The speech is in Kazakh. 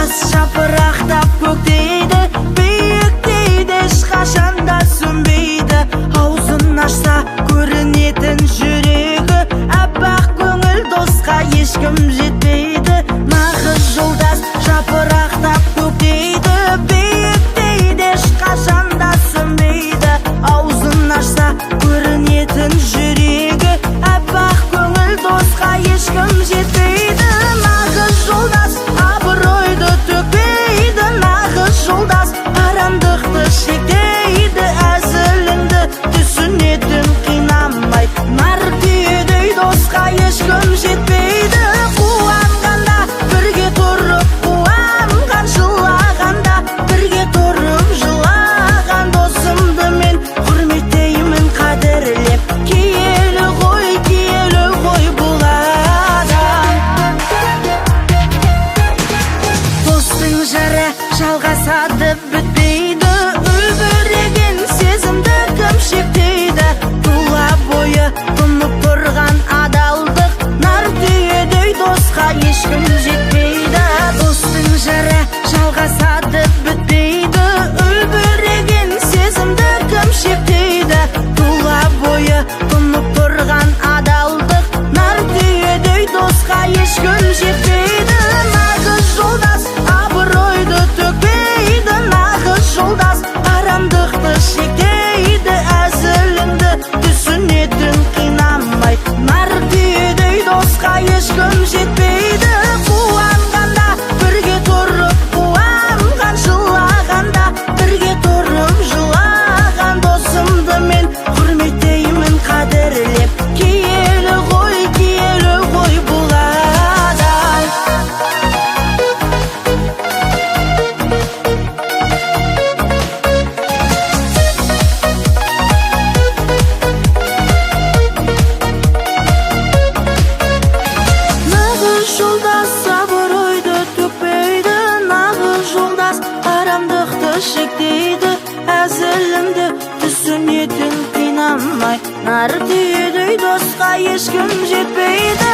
жолдас жапырақтап көктейді, биіктейді, ешқашанда сөнбейді. Аузын ашса көрінетін жүрегі, аппақ көңіл досқа ешкім жетпейді. Нағыз жолдас жапырақтап көктейді, биіктейді, ешқашанда сөнбейді. Аузын ашса көрінетін жүрегі, аппақ көңіл досқа ешкім жетпейді. Нағыз жолдас абыройды төкпейді, нағыз жолдас арамдықты шектейді. Әзіліңді түсінетін қинамай, нар түйедей досқа ешкім жетпейді. Қуанғанда бірге тұрып, қуанған жылағанда бірге тұрып жылаған досымды мен құрметтеймін, қадірлеп. Киелі ғой бұл адам. Достың жары жалғасады, бітпейді, үлбіреген сезімді кім шектейді. Тұла бойы тұнып тұрған адалдық, нар түйедей досқа ешкім жетпейді. Достың жары жалғасады, бітпейді, үлбіреген сезімді кім шектейді. Тұла бойы тұнып тұрған адалдық, нар түйедей досқа ешкім жетпейді. Нағыз жолдас абыройды төкпейді, нағыз жолдас арамдықты шектейді. Әзіліңді түсінетін қинамай, нар түйедей досқа ешкім жетпейді. Қуанғанда бірге тұрып, қуанған жылағанда бірге тұрып жылаған досымды мен құрметтеймін, қадірлеп. Киелі ғой бұл адам. Нағыз жолдас абыройды төкпейді, нағыз жолдас арамдықты шектейді. Әзіліңді түсінетін қинамай, нар түйедей досқа ешкім жетпейді.